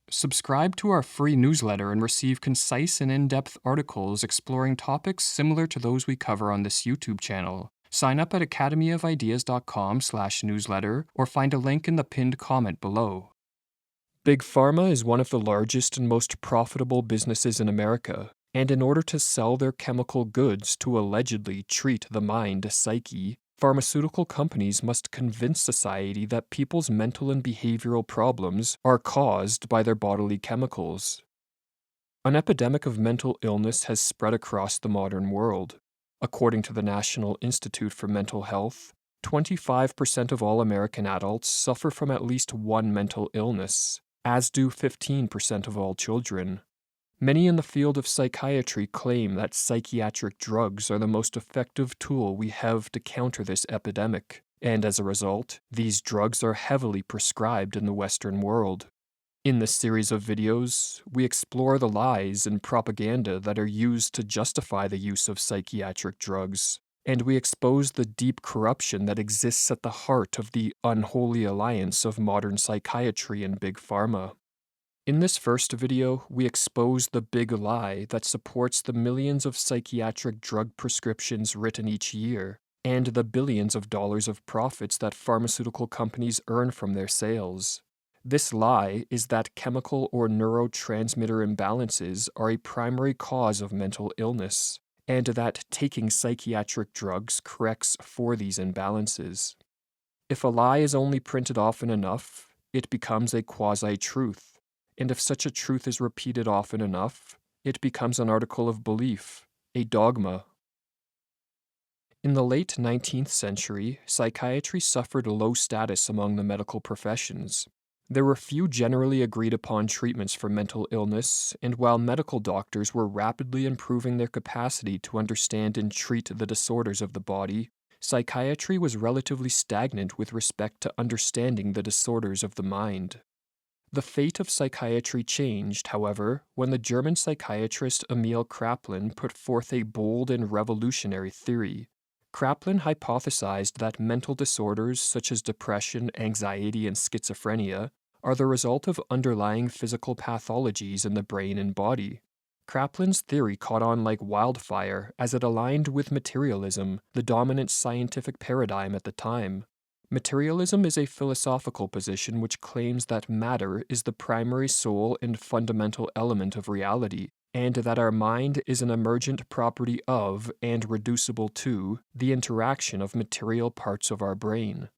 Subscribe to our free newsletter and receive concise and in-depth articles exploring topics similar to those we cover on this YouTube channel. Sign up at academyofideas.com/newsletter or find a link in the pinned comment below. Big Pharma is one of the largest and most profitable businesses in America, and in order to sell their chemical goods to allegedly treat the mind psyche, pharmaceutical companies must convince society that people's mental and behavioral problems are caused by their bodily chemicals. An epidemic of mental illness has spread across the modern world. According to the National Institute for Mental Health, 25% of all American adults suffer from at least one mental illness, as do 15% of all children. Many in the field of psychiatry claim that psychiatric drugs are the most effective tool we have to counter this epidemic, and as a result, these drugs are heavily prescribed in the Western world. In this series of videos, we explore the lies and propaganda that are used to justify the use of psychiatric drugs, and we expose the deep corruption that exists at the heart of the unholy alliance of modern psychiatry and Big Pharma. In this first video, we expose the big lie that supports the millions of psychiatric drug prescriptions written each year, and the billions of dollars of profits that pharmaceutical companies earn from their sales. This lie is that chemical or neurotransmitter imbalances are a primary cause of mental illness, and that taking psychiatric drugs corrects for these imbalances. If a lie is only printed often enough, it becomes a quasi-truth, and if such a truth is repeated often enough, it becomes an article of belief, a dogma. In the late 19th century, psychiatry suffered low status among the medical professions. There were few generally agreed upon treatments for mental illness, and while medical doctors were rapidly improving their capacity to understand and treat the disorders of the body, psychiatry was relatively stagnant with respect to understanding the disorders of the mind. The fate of psychiatry changed, however, when the German psychiatrist Emil Kraepelin put forth a bold and revolutionary theory. Kraepelin hypothesized that mental disorders such as depression, anxiety, and schizophrenia are the result of underlying physical pathologies in the brain and body. Kraepelin's theory caught on like wildfire as it aligned with materialism, the dominant scientific paradigm at the time. Materialism is a philosophical position which claims that matter is the primary sole and fundamental element of reality, and that our mind is an emergent property of, and reducible to, the interaction of material parts of our brain.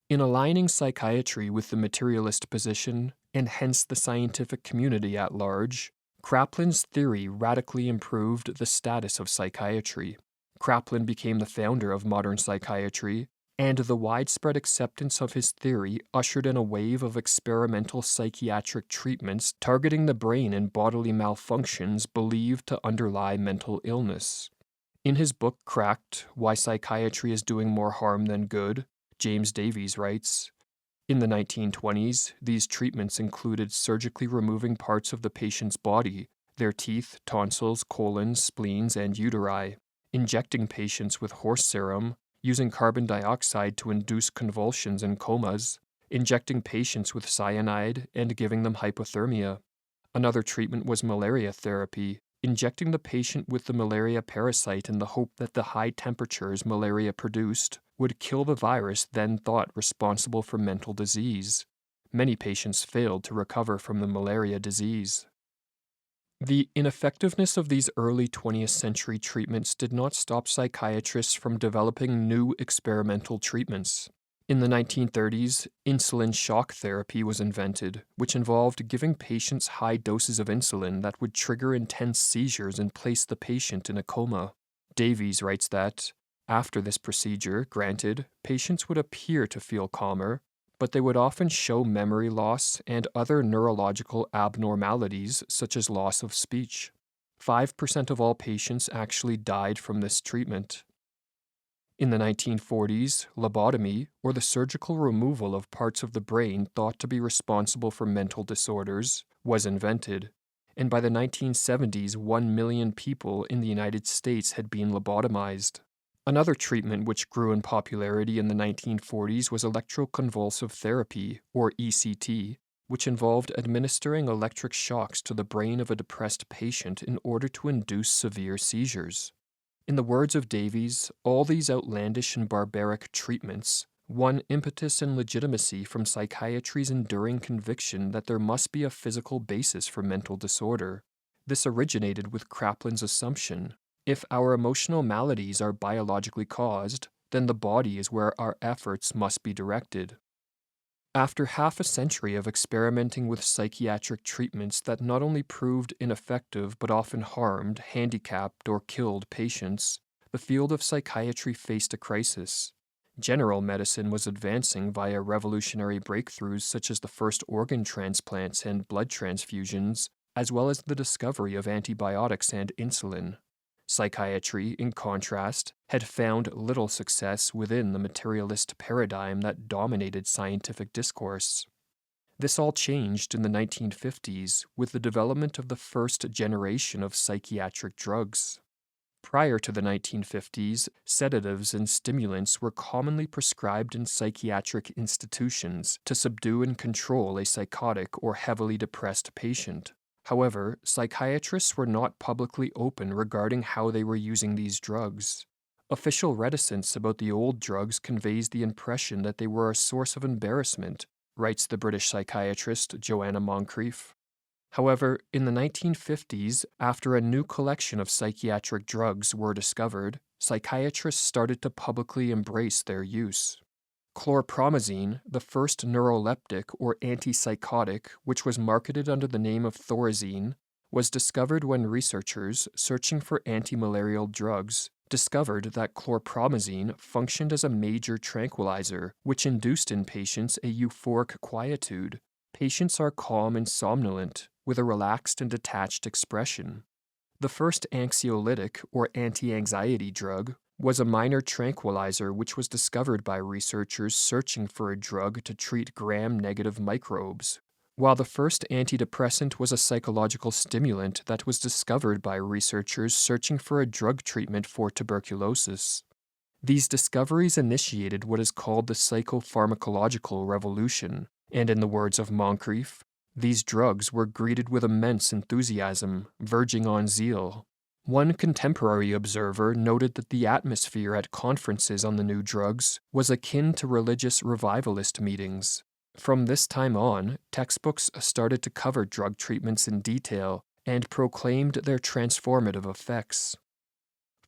In aligning psychiatry with the materialist position, and hence the scientific community at large, Kraepelin's theory radically improved the status of psychiatry. Kraepelin became the founder of modern psychiatry, and the widespread acceptance of his theory ushered in a wave of experimental psychiatric treatments targeting the brain and bodily malfunctions believed to underlie mental illness. In his book Cracked, Why Psychiatry is Doing More Harm Than Good, James Davies writes, "In the 1920s, these treatments included surgically removing parts of the patient's body, their teeth, tonsils, colons, spleens, and uteri, injecting patients with horse serum, using carbon dioxide to induce convulsions and comas, injecting patients with cyanide, and giving them hypothermia. Another treatment was malaria therapy, injecting the patient with the malaria parasite in the hope that the high temperatures malaria produced would kill the virus then thought responsible for mental disease. Many patients failed to recover from the malaria disease." The ineffectiveness of these early 20th century treatments did not stop psychiatrists from developing new experimental treatments. In the 1930s, insulin shock therapy was invented, which involved giving patients high doses of insulin that would trigger intense seizures and place the patient in a coma. Davies writes that, after this procedure, granted, patients would appear to feel calmer, but they would often show memory loss and other neurological abnormalities such as loss of speech. 5% of all patients actually died from this treatment. In the 1940s, lobotomy, or the surgical removal of parts of the brain thought to be responsible for mental disorders, was invented, and by the 1970s 1 million people in the United States had been lobotomized. Another treatment which grew in popularity in the 1940s was electroconvulsive therapy, or ECT, which involved administering electric shocks to the brain of a depressed patient in order to induce severe seizures. In the words of Davies, all these outlandish and barbaric treatments won impetus and legitimacy from psychiatry's enduring conviction that there must be a physical basis for mental disorder. This originated with Kraplin's assumption: if our emotional maladies are biologically caused, then the body is where our efforts must be directed. After half a century of experimenting with psychiatric treatments that not only proved ineffective but often harmed, handicapped, or killed patients, the field of psychiatry faced a crisis. General medicine was advancing via revolutionary breakthroughs such as the first organ transplants and blood transfusions, as well as the discovery of antibiotics and insulin. Psychiatry, in contrast, had found little success within the materialist paradigm that dominated scientific discourse. This all changed in the 1950s with the development of the first generation of psychiatric drugs. Prior to the 1950s, sedatives and stimulants were commonly prescribed in psychiatric institutions to subdue and control a psychotic or heavily depressed patient. However, psychiatrists were not publicly open regarding how they were using these drugs. Official reticence about the old drugs conveys the impression that they were a source of embarrassment, writes the British psychiatrist Joanna Moncrief. However, in the 1950s, after a new collection of psychiatric drugs were discovered, psychiatrists started to publicly embrace their use. Chlorpromazine, the first neuroleptic or antipsychotic, which was marketed under the name of Thorazine, was discovered when researchers, searching for anti-malarial drugs, discovered that chlorpromazine functioned as a major tranquilizer, which induced in patients a euphoric quietude. Patients are calm and somnolent, with a relaxed and detached expression. The first anxiolytic or anti-anxiety drug was a minor tranquilizer which was discovered by researchers searching for a drug to treat gram-negative microbes, while the first antidepressant was a psychological stimulant that was discovered by researchers searching for a drug treatment for tuberculosis. These discoveries initiated what is called the psychopharmacological revolution, and in the words of Moncrief, these drugs were greeted with immense enthusiasm, verging on zeal. One contemporary observer noted that the atmosphere at conferences on the new drugs was akin to religious revivalist meetings. From this time on, textbooks started to cover drug treatments in detail and proclaimed their transformative effects.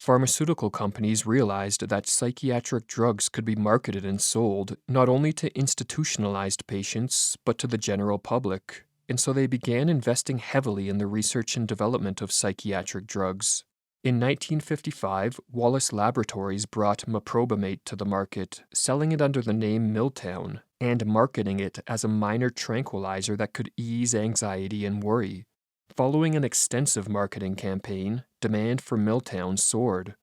Pharmaceutical companies realized that psychiatric drugs could be marketed and sold not only to institutionalized patients, but to the general public, and so they began investing heavily in the research and development of psychiatric drugs. In 1955, Wallace Laboratories brought meprobamate to the market, selling it under the name Milltown, and marketing it as a minor tranquilizer that could ease anxiety and worry. Following an extensive marketing campaign, demand for Milltown soared.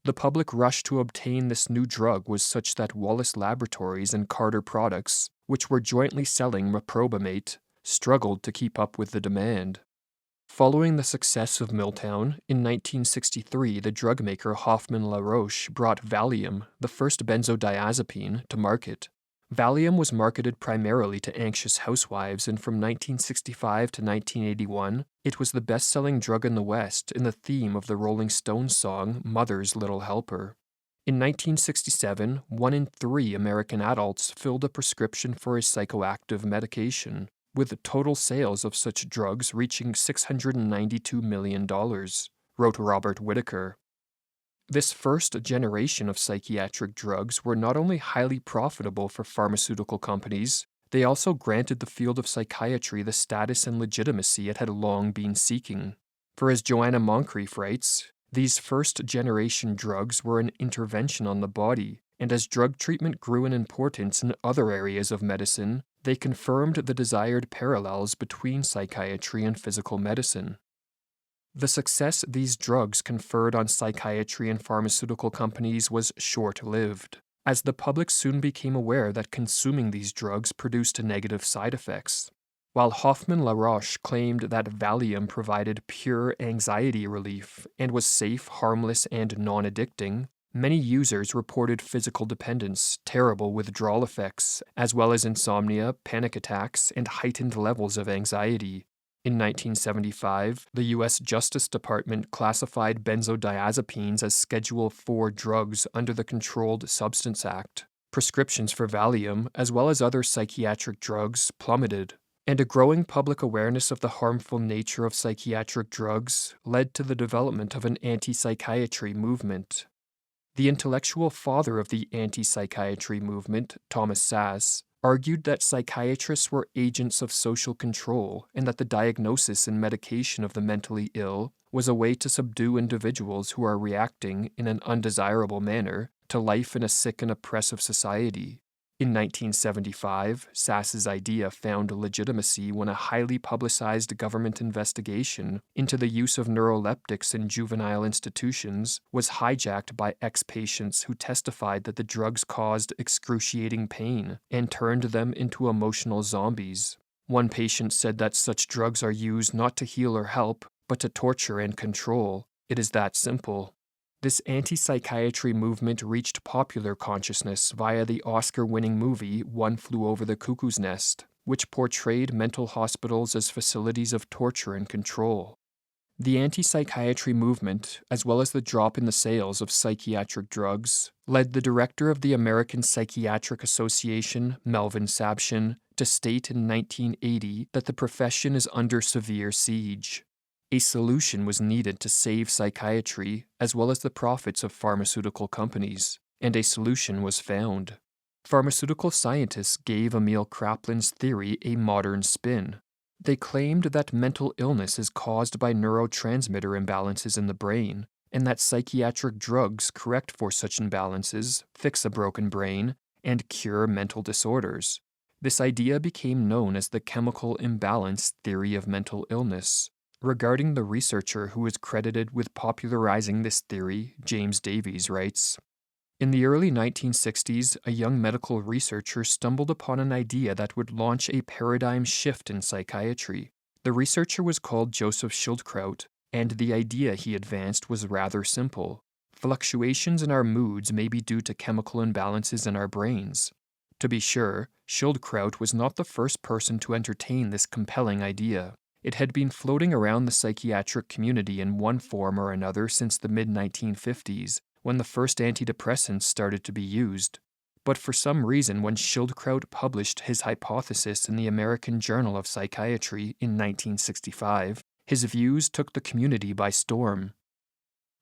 The public rush to obtain this new drug was such that Wallace Laboratories and Carter Products, which were jointly selling meprobamate, struggled to keep up with the demand. Following the success of Milltown, in 1963 the drug maker Hoffmann La Roche brought Valium, the first benzodiazepine, to market. Valium was marketed primarily to anxious housewives, and from 1965 to 1981, it was the best-selling drug in the West in the theme of the Rolling Stones song Mother's Little Helper. In 1967, 1 in 3 American adults filled a prescription for a psychoactive medication, with total sales of such drugs reaching $692 million, wrote Robert Whitaker. This first generation of psychiatric drugs were not only highly profitable for pharmaceutical companies, they also granted the field of psychiatry the status and legitimacy it had long been seeking. For as Joanna Moncrief writes, these first-generation drugs were an intervention on the body, and as drug treatment grew in importance in other areas of medicine, they confirmed the desired parallels between psychiatry and physical medicine. The success these drugs conferred on psychiatry and pharmaceutical companies was short-lived, as the public soon became aware that consuming these drugs produced negative side effects. While Hoffmann La Roche claimed that Valium provided pure anxiety relief and was safe, harmless, and non-addicting, Many users reported physical dependence, terrible withdrawal effects, as well as insomnia, panic attacks, and heightened levels of anxiety. In 1975, the U.S. Justice Department classified benzodiazepines as Schedule IV drugs under the Controlled Substance Act. Prescriptions for Valium, as well as other psychiatric drugs, plummeted, and a growing public awareness of the harmful nature of psychiatric drugs led to the development of an anti-psychiatry movement. The intellectual father of the anti-psychiatry movement, Thomas Sass, argued that psychiatrists were agents of social control and that the diagnosis and medication of the mentally ill was a way to subdue individuals who are reacting in an undesirable manner to life in a sick and oppressive society. In 1975, Sass's idea found legitimacy when a highly publicized government investigation into the use of neuroleptics in juvenile institutions was hijacked by ex-patients who testified that the drugs caused excruciating pain and turned them into emotional zombies. One patient said that such drugs are used not to heal or help, but to torture and control. It is that simple. This anti-psychiatry movement reached popular consciousness via the Oscar-winning movie One Flew Over the Cuckoo's Nest, which portrayed mental hospitals as facilities of torture and control. The anti-psychiatry movement, as well as the drop in the sales of psychiatric drugs, led the director of the American Psychiatric Association, Melvin Sabshin, to state in 1980 that the profession is under severe siege. A solution was needed to save psychiatry, as well as the profits of pharmaceutical companies, and a solution was found. Pharmaceutical scientists gave Emil Kraplin's theory a modern spin. They claimed that mental illness is caused by neurotransmitter imbalances in the brain, and that psychiatric drugs correct for such imbalances, fix a broken brain, and cure mental disorders. This idea became known as the chemical imbalance theory of mental illness. Regarding the researcher who is credited with popularizing this theory, James Davies writes, "In the early 1960s, a young medical researcher stumbled upon an idea that would launch a paradigm shift in psychiatry. The researcher was called Joseph Schildkraut, and the idea he advanced was rather simple. Fluctuations in our moods may be due to chemical imbalances in our brains." To be sure, Schildkraut was not the first person to entertain this compelling idea. It had been floating around the psychiatric community in one form or another since the mid-1950s, when the first antidepressants started to be used. But for some reason, when Schildkraut published his hypothesis in the American Journal of Psychiatry in 1965, his views took the community by storm.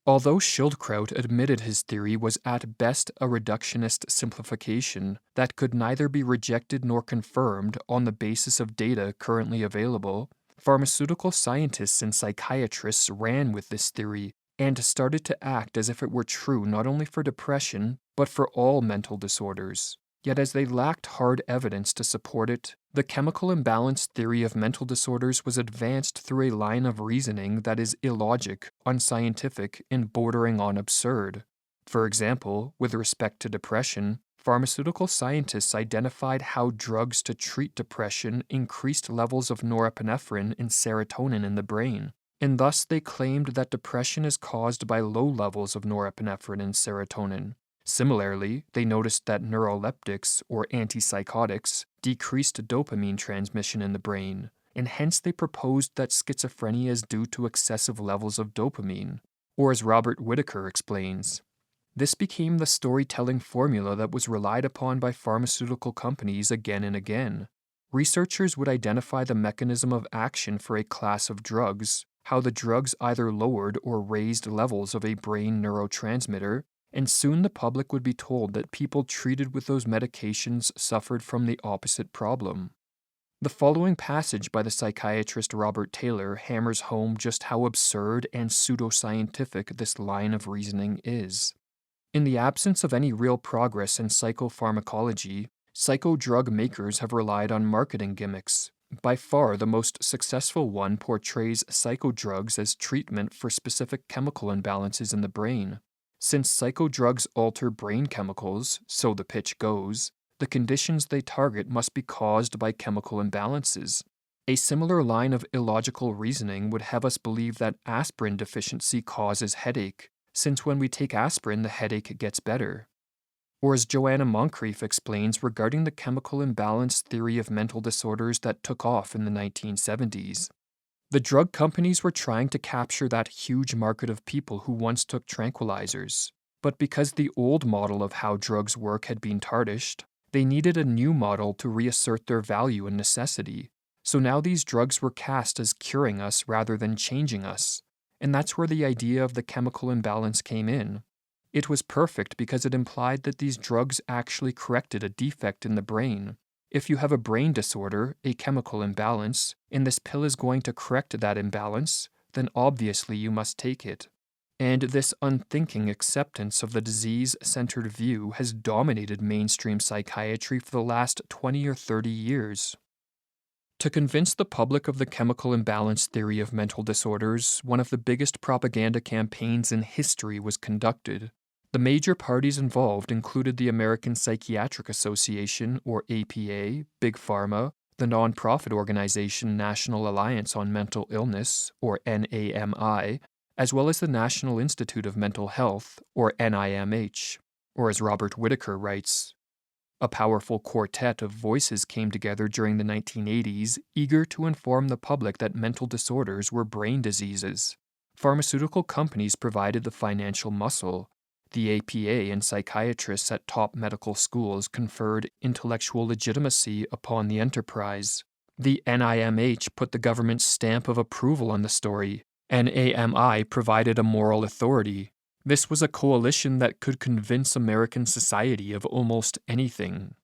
Although Schildkraut admitted his theory was at best a reductionist simplification that could neither be rejected nor confirmed on the basis of data currently available, pharmaceutical scientists and psychiatrists ran with this theory and started to act as if it were true not only for depression, but for all mental disorders. Yet as they lacked hard evidence to support it, the chemical imbalance theory of mental disorders was advanced through a line of reasoning that is illogic, unscientific, and bordering on absurd. For example, with respect to depression, pharmaceutical scientists identified how drugs to treat depression increased levels of norepinephrine and serotonin in the brain, and thus they claimed that depression is caused by low levels of norepinephrine and serotonin. Similarly, they noticed that neuroleptics, or antipsychotics, decreased dopamine transmission in the brain, and hence they proposed that schizophrenia is due to excessive levels of dopamine. Or as Robert Whitaker explains, this became the storytelling formula that was relied upon by pharmaceutical companies again and again. Researchers would identify the mechanism of action for a class of drugs, how the drugs either lowered or raised levels of a brain neurotransmitter, and soon the public would be told that people treated with those medications suffered from the opposite problem. The following passage by the psychiatrist Robert Taylor hammers home just how absurd and pseudoscientific this line of reasoning is. In the absence of any real progress in psychopharmacology, psychodrug makers have relied on marketing gimmicks. By far, the most successful one portrays psychodrugs as treatment for specific chemical imbalances in the brain. Since psychodrugs alter brain chemicals, so the pitch goes, the conditions they target must be caused by chemical imbalances. A similar line of illogical reasoning would have us believe that aspirin deficiency causes headache, since when we take aspirin, the headache gets better. Or as Joanna Moncrief explains regarding the chemical imbalance theory of mental disorders that took off in the 1970s. The drug companies were trying to capture that huge market of people who once took tranquilizers, but because the old model of how drugs work had been tarnished, they needed a new model to reassert their value and necessity. So now these drugs were cast as curing us rather than changing us, and that's where the idea of the chemical imbalance came in. It was perfect because it implied that these drugs actually corrected a defect in the brain. If you have a brain disorder, a chemical imbalance, and this pill is going to correct that imbalance, then obviously you must take it. And this unthinking acceptance of the disease-centered view has dominated mainstream psychiatry for the last 20 or 30 years. To convince the public of the chemical imbalance theory of mental disorders, one of the biggest propaganda campaigns in history was conducted. The major parties involved included the American Psychiatric Association, or APA, Big Pharma, the nonprofit organization National Alliance on Mental Illness, or NAMI, as well as the National Institute of Mental Health, or NIMH, or as Robert Whitaker writes, a powerful quartet of voices came together during the 1980s, eager to inform the public that mental disorders were brain diseases. Pharmaceutical companies provided the financial muscle. The APA and psychiatrists at top medical schools conferred intellectual legitimacy upon the enterprise. The NIMH put the government's stamp of approval on the story. NAMI provided a moral authority. This was a coalition that could convince American society of almost anything.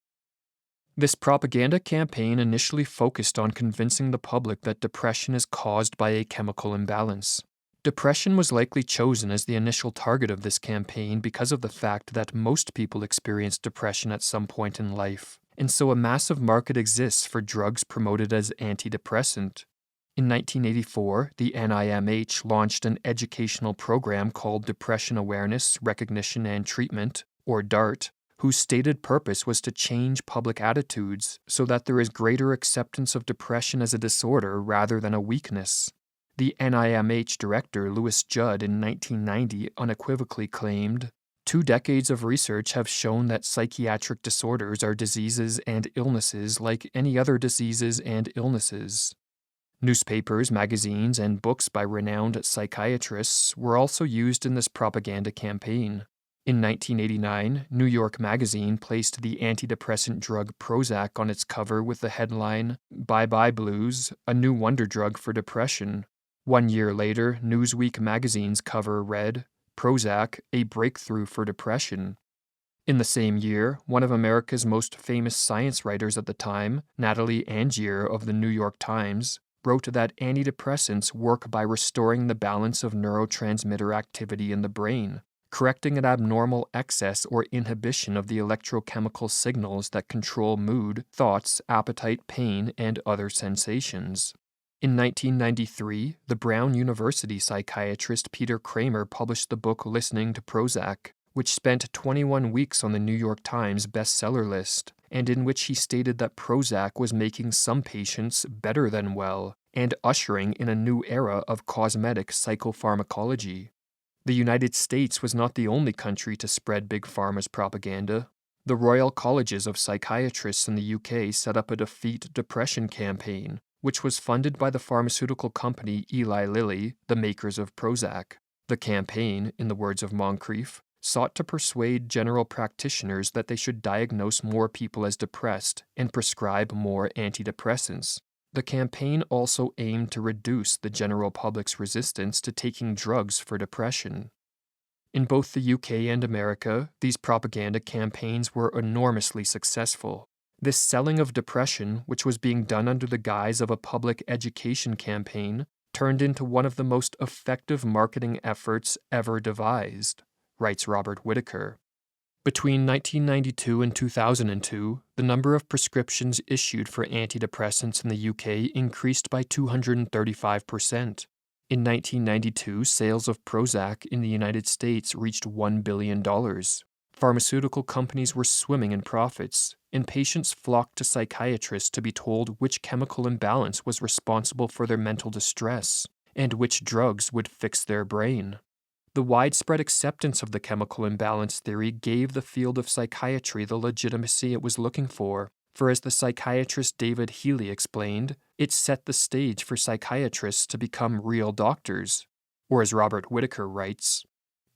This propaganda campaign initially focused on convincing the public that depression is caused by a chemical imbalance. Depression was likely chosen as the initial target of this campaign because of the fact that most people experience depression at some point in life, and so a massive market exists for drugs promoted as antidepressant. In 1984, the NIMH launched an educational program called Depression Awareness, Recognition, and Treatment, or DART, whose stated purpose was to change public attitudes so that there is greater acceptance of depression as a disorder rather than a weakness. The NIMH director, Louis Judd, in 1990 unequivocally claimed, 2 decades of research have shown that psychiatric disorders are diseases and illnesses like any other diseases and illnesses. Newspapers, magazines, and books by renowned psychiatrists were also used in this propaganda campaign. In 1989, New York Magazine placed the antidepressant drug Prozac on its cover with the headline, "Bye Bye Blues, a new wonder drug for depression." 1 year later, Newsweek magazine's cover read, "Prozac, a breakthrough for depression." In the same year, one of America's most famous science writers at the time, Natalie Angier of the New York Times, wrote that antidepressants work by restoring the balance of neurotransmitter activity in the brain, correcting an abnormal excess or inhibition of the electrochemical signals that control mood, thoughts, appetite, pain, and other sensations. In 1993, the Brown University psychiatrist Peter Kramer published the book Listening to Prozac, which spent 21 weeks on the New York Times bestseller list, and in which he stated that Prozac was making some patients better than well, and ushering in a new era of cosmetic psychopharmacology. The United States was not the only country to spread Big Pharma's propaganda. The Royal Colleges of Psychiatrists in the UK set up a Defeat Depression campaign, which was funded by the pharmaceutical company Eli Lilly, the makers of Prozac. The campaign, in the words of Moncrief, sought to persuade general practitioners that they should diagnose more people as depressed and prescribe more antidepressants. The campaign also aimed to reduce the general public's resistance to taking drugs for depression. In both the UK and America, these propaganda campaigns were enormously successful. This selling of depression, which was being done under the guise of a public education campaign, turned into one of the most effective marketing efforts ever devised, writes Robert Whitaker. Between 1992 and 2002, the number of prescriptions issued for antidepressants in the UK increased by 235%. In 1992, sales of Prozac in the United States reached $1 billion. Pharmaceutical companies were swimming in profits, and patients flocked to psychiatrists to be told which chemical imbalance was responsible for their mental distress, and which drugs would fix their brain. The widespread acceptance of the chemical imbalance theory gave the field of psychiatry the legitimacy it was looking for, for as the psychiatrist David Healy explained, it set the stage for psychiatrists to become real doctors. Or as Robert Whitaker writes,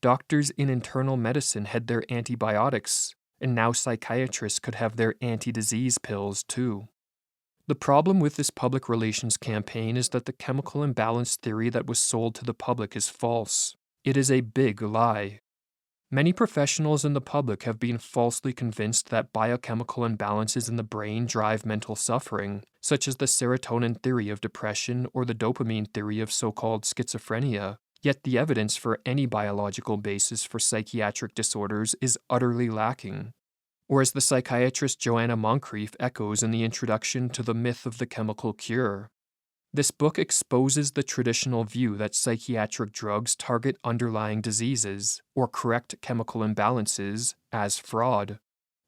doctors in internal medicine had their antibiotics, and now psychiatrists could have their anti-disease pills too. The problem with this public relations campaign is that the chemical imbalance theory that was sold to the public is false. It is a big lie. Many professionals in the public have been falsely convinced that biochemical imbalances in the brain drive mental suffering, such as the serotonin theory of depression or the dopamine theory of so-called schizophrenia. Yet the evidence for any biological basis for psychiatric disorders is utterly lacking. Or as the psychiatrist Joanna Moncrief echoes in the introduction to The Myth of the Chemical Cure, this book exposes the traditional view that psychiatric drugs target underlying diseases or correct chemical imbalances as fraud.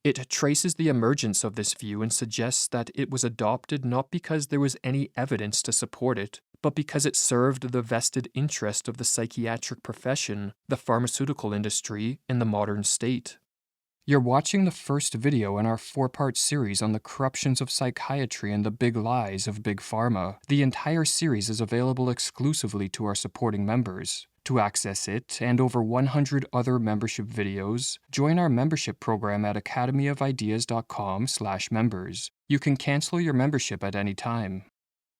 It traces the emergence of this view and suggests that it was adopted not because there was any evidence to support it, but because it served the vested interest of the psychiatric profession, the pharmaceutical industry, and the modern state. You're watching the first video in our 4-part series on the corruptions of psychiatry and the big lies of Big Pharma. The entire series is available exclusively to our supporting members. To access it, and over 100 other membership videos, join our membership program at academyofideas.com/members. You can cancel your membership at any time.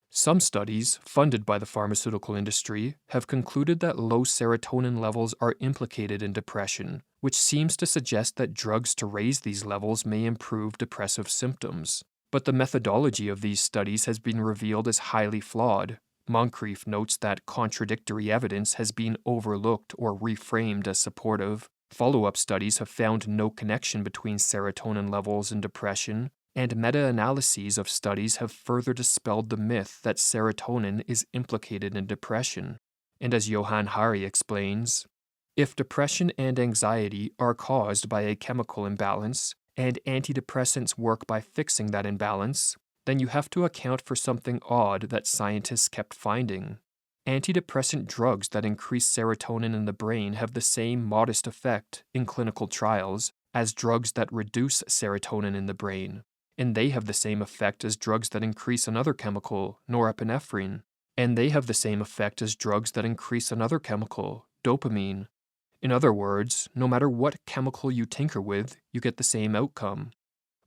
Some studies, funded by the pharmaceutical industry, have concluded that low serotonin levels are implicated in depression, which seems to suggest that drugs to raise these levels may improve depressive symptoms. But the methodology of these studies has been revealed as highly flawed. Moncrief notes that contradictory evidence has been overlooked or reframed as supportive. Follow-up studies have found no connection between serotonin levels and depression, and meta-analyses of studies have further dispelled the myth that serotonin is implicated in depression. And as Johann Hari explains, if depression and anxiety are caused by a chemical imbalance, and antidepressants work by fixing that imbalance, then you have to account for something odd that scientists kept finding. Antidepressant drugs that increase serotonin in the brain have the same modest effect, in clinical trials, as drugs that reduce serotonin in the brain. And they have the same effect as drugs that increase another chemical, norepinephrine. And they have the same effect as drugs that increase another chemical, dopamine. In other words, no matter what chemical you tinker with, you get the same outcome.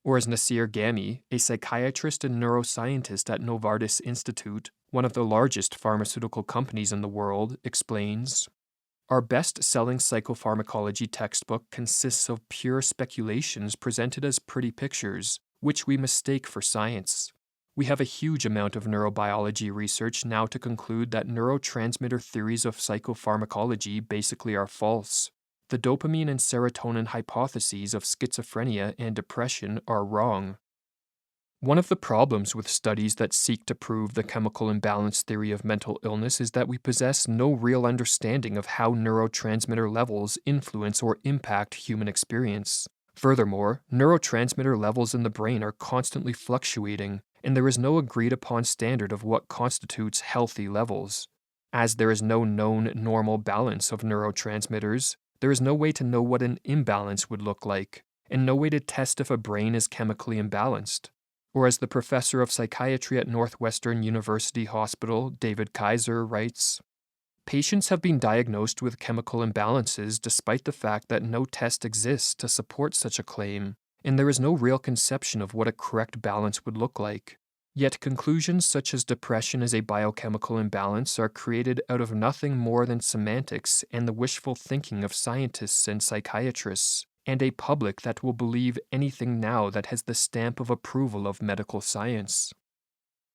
Or as Nasir Gami, a psychiatrist and neuroscientist at Novartis Institute, one of the largest pharmaceutical companies in the world, explains, our best-selling psychopharmacology textbook consists of pure speculations presented as pretty pictures, which we mistake for science. We have a huge amount of neurobiology research now to conclude that neurotransmitter theories of psychopharmacology basically are false. The dopamine and serotonin hypotheses of schizophrenia and depression are wrong. One of the problems with studies that seek to prove the chemical imbalance theory of mental illness is that we possess no real understanding of how neurotransmitter levels influence or impact human experience. Furthermore, neurotransmitter levels in the brain are constantly fluctuating, and there is no agreed-upon standard of what constitutes healthy levels. As there is no known normal balance of neurotransmitters, there is no way to know what an imbalance would look like, and no way to test if a brain is chemically imbalanced. Or as the professor of psychiatry at Northwestern University Hospital, David Kaiser, writes, patients have been diagnosed with chemical imbalances despite the fact that no test exists to support such a claim, and there is no real conception of what a correct balance would look like. Yet conclusions such as depression is a biochemical imbalance are created out of nothing more than semantics and the wishful thinking of scientists and psychiatrists, and a public that will believe anything now that has the stamp of approval of medical science.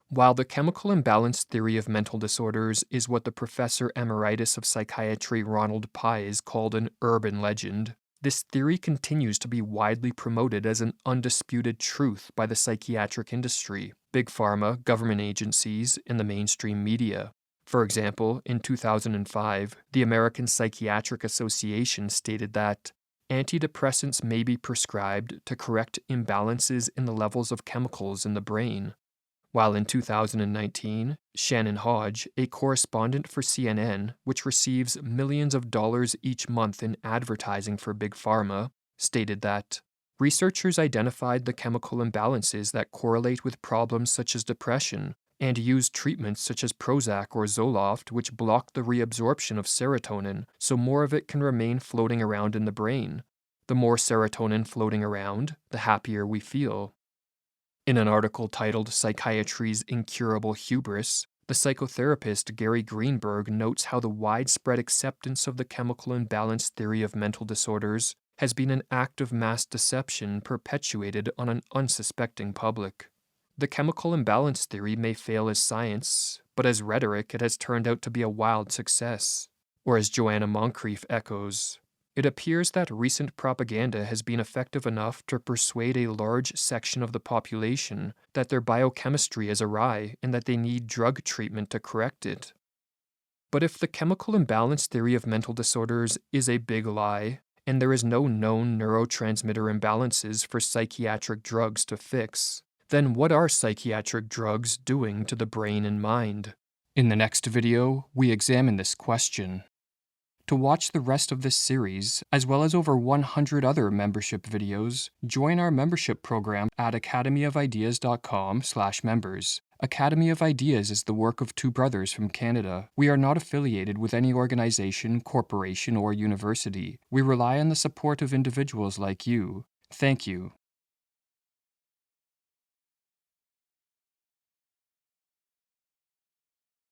While the chemical imbalance theory of mental disorders is what the Professor Emeritus of Psychiatry Ronald Pies called an urban legend, this theory continues to be widely promoted as an undisputed truth by the psychiatric industry, big pharma, government agencies, and the mainstream media. For example, in 2005, the American Psychiatric Association stated that antidepressants may be prescribed to correct imbalances in the levels of chemicals in the brain. While in 2019, Shannon Hodge, a correspondent for CNN, which receives millions of dollars each month in advertising for Big Pharma, stated that researchers identified the chemical imbalances that correlate with problems such as depression and used treatments such as Prozac or Zoloft which block the reabsorption of serotonin so more of it can remain floating around in the brain. The more serotonin floating around, the happier we feel. In an article titled Psychiatry's Incurable Hubris, the psychotherapist Gary Greenberg notes how the widespread acceptance of the chemical imbalance theory of mental disorders has been an act of mass deception perpetuated on an unsuspecting public. The chemical imbalance theory may fail as science, but as rhetoric it has turned out to be a wild success. Or as Joanna Moncrief echoes, it appears that recent propaganda has been effective enough to persuade a large section of the population that their biochemistry is awry and that they need drug treatment to correct it. But if the chemical imbalance theory of mental disorders is a big lie, and there is no known neurotransmitter imbalances for psychiatric drugs to fix, then what are psychiatric drugs doing to the brain and mind? In the next video, we examine this question. To watch the rest of this series, as well as over 100 other membership videos, join our membership program at academyofideas.com/members. Academy of Ideas is the work of two brothers from Canada. We are not affiliated with any organization, corporation, or university. We rely on the support of individuals like you. Thank you.